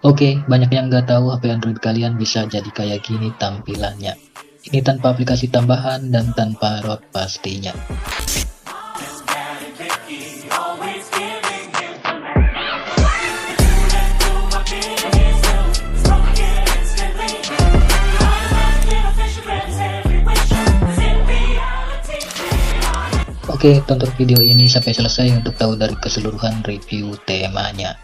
Oke, banyak yang nggak tahu HP Android kalian bisa jadi kayak gini tampilannya. Ini tanpa aplikasi tambahan dan tanpa ROT pastinya. Oke, tonton video ini sampai selesai untuk tahu dari keseluruhan review temanya.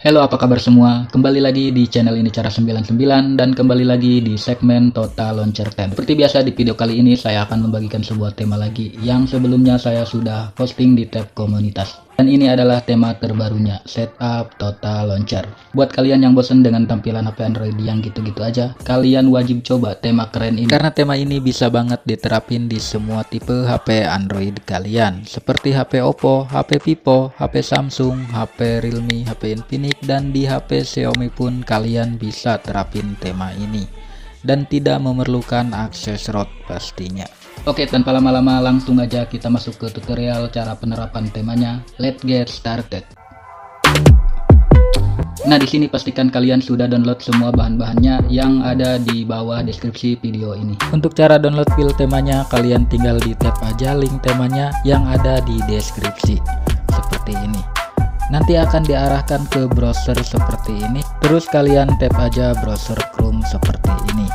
Halo, apa kabar semua? Kembali lagi di channel ini Cara 99 dan kembali lagi di segmen Total Launcher Time. Seperti biasa di video kali ini saya akan membagikan sebuah tema lagi yang sebelumnya saya sudah posting di tab komunitas. Dan ini adalah tema terbarunya, Setup Total Launcher. Buat kalian yang bosan dengan tampilan HP Android yang gitu-gitu aja, kalian wajib coba tema keren ini. Karena tema ini bisa banget diterapin di semua tipe HP Android kalian. Seperti HP Oppo, HP Vivo, HP Samsung, HP Realme, HP Infinix, dan di HP Xiaomi pun kalian bisa terapin tema ini. Dan tidak memerlukan akses ROT pastinya. Oke, tanpa lama-lama langsung aja kita masuk ke tutorial cara penerapan temanya. Let's get started. Nah, di sini pastikan kalian sudah download semua bahan-bahannya yang ada di bawah deskripsi video ini. Untuk cara download file temanya, kalian tinggal di tap aja link temanya yang ada di deskripsi. Seperti ini. Nanti akan diarahkan ke browser seperti ini. Terus kalian tap aja browser Chrome seperti ini.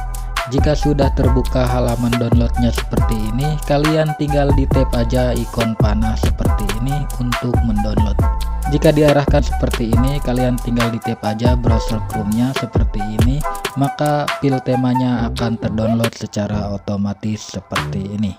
Jika sudah terbuka halaman downloadnya seperti ini, kalian tinggal di tap aja ikon panah seperti ini untuk mendownload. Jika diarahkan seperti ini, kalian tinggal di tap aja browser Chrome-nya seperti ini, maka file temanya akan terdownload secara otomatis seperti ini.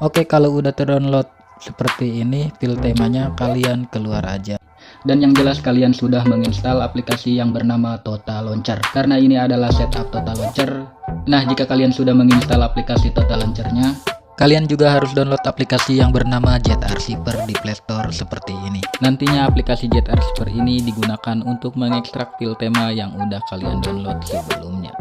Oke, kalau udah terdownload seperti ini file temanya, kalian keluar aja. Dan yang jelas kalian sudah menginstal aplikasi yang bernama Total Launcher, karena ini adalah setup Total Launcher. Nah, jika kalian sudah menginstal aplikasi Total Launcher-nya, kalian juga harus download aplikasi yang bernama Jet Archiver di Play Store seperti ini. Nantinya aplikasi Jet Archiver ini digunakan untuk mengekstrak file tema yang udah kalian download sebelumnya.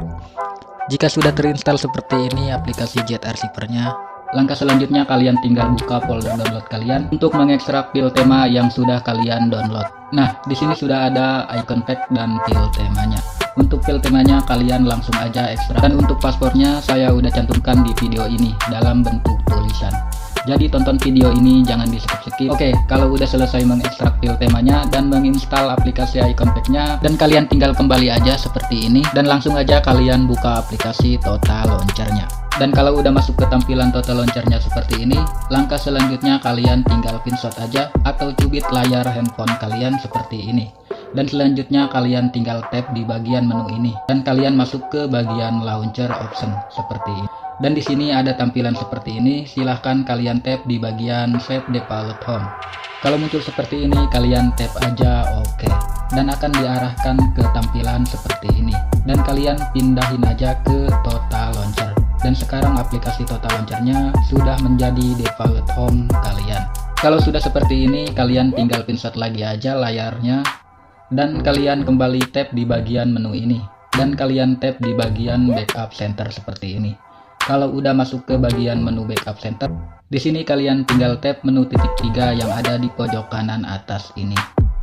Jika sudah terinstall seperti ini aplikasi Jet Archiver-nya, langkah selanjutnya kalian tinggal buka folder download kalian untuk mengekstrak file tema yang sudah kalian download. Nah, di sini sudah ada icon pack dan file temanya. Untuk file temanya kalian langsung aja ekstrak. Dan untuk paspornya saya udah cantumkan di video ini dalam bentuk tulisan. Jadi tonton video ini jangan di skip-skip. Oke, kalau udah selesai mengekstrak file temanya dan menginstal aplikasi icon pack-nya, dan kalian tinggal kembali aja seperti ini dan langsung aja kalian buka aplikasi Total Launcher-nya. Dan kalau udah masuk ke tampilan Total Launcher-nya seperti ini, langkah selanjutnya kalian tinggal pinshot aja atau cubit layar handphone kalian seperti ini. Dan selanjutnya kalian tinggal tap di bagian menu ini dan kalian masuk ke bagian launcher option seperti ini. Dan di sini ada tampilan seperti ini, silahkan kalian tap di bagian Set Default Home. Kalau muncul seperti ini, kalian tap aja OK. Dan akan diarahkan ke tampilan seperti ini. Dan kalian pindahin aja ke Total Launcher. Dan sekarang aplikasi Total Launcher-nya sudah menjadi default home kalian. Kalau sudah seperti ini, kalian tinggal pinshot lagi aja layarnya. Dan kalian kembali tap di bagian menu ini. Dan kalian tap di bagian Backup Center seperti ini. Kalau udah masuk ke bagian menu Backup Center, di sini kalian tinggal tap menu titik 3 yang ada di pojok kanan atas ini.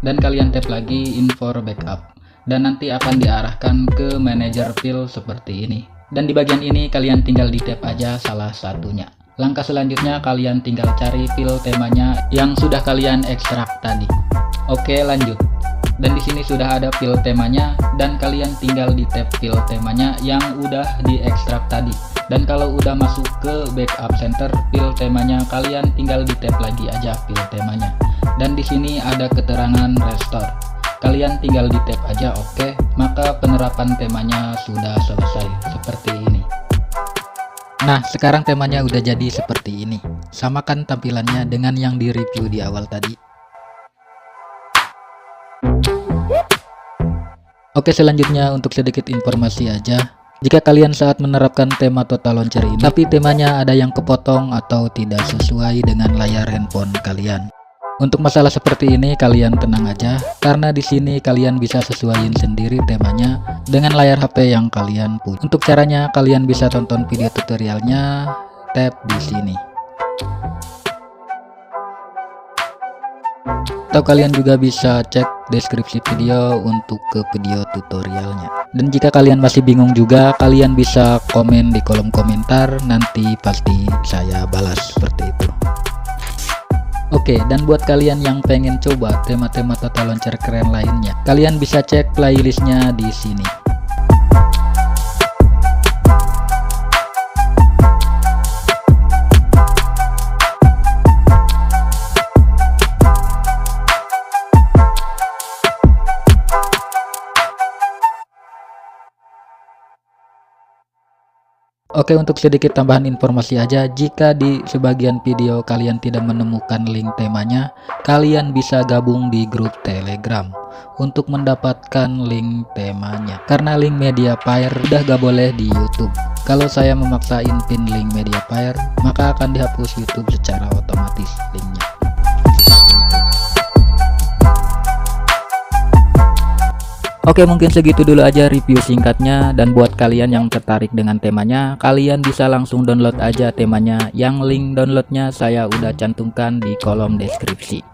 Dan kalian tap lagi Info Backup. Dan nanti akan diarahkan ke Manager File seperti ini. Dan di bagian ini kalian tinggal di tap aja salah satunya. Langkah selanjutnya kalian tinggal cari file temanya yang sudah kalian ekstrak tadi. Oke, lanjut. Dan di sini sudah ada file temanya dan kalian tinggal di tab file temanya yang udah diekstrak tadi. Dan kalau udah masuk ke Backup Center file temanya, kalian tinggal di tab lagi aja file temanya. Dan di sini ada keterangan restore. Kalian tinggal di tap aja OK, maka penerapan temanya sudah selesai seperti ini. Nah, sekarang temanya udah jadi seperti ini. Samakan tampilannya dengan yang di review di awal tadi. Oke, selanjutnya untuk sedikit informasi aja. Jika kalian saat menerapkan tema Total Launcher ini, tapi temanya ada yang kepotong atau tidak sesuai dengan layar handphone kalian, Untuk masalah seperti ini kalian tenang aja, karena di sini kalian bisa sesuaiin sendiri temanya dengan layar HP yang kalian punya. Untuk caranya kalian bisa tonton video tutorialnya, tap di sini. Atau kalian juga bisa cek deskripsi video untuk ke video tutorialnya. Dan jika kalian masih bingung juga, kalian bisa komen di kolom komentar, nanti pasti saya balas seperti itu. Oke, dan buat kalian yang pengen coba tema-tema tata launcher keren lainnya, kalian bisa cek playlistnya di sini. Oke, untuk sedikit tambahan informasi aja, jika di sebagian video kalian tidak menemukan link temanya, kalian bisa gabung di grup Telegram untuk mendapatkan link temanya. Karena link Mediafire udah gak boleh di YouTube. Kalau saya memaksain pin link Mediafire, maka akan dihapus YouTube secara otomatis linknya. Oke, mungkin segitu dulu aja review singkatnya, dan buat kalian yang tertarik dengan temanya, kalian bisa langsung download aja temanya, yang link downloadnya saya udah cantumkan di kolom deskripsi.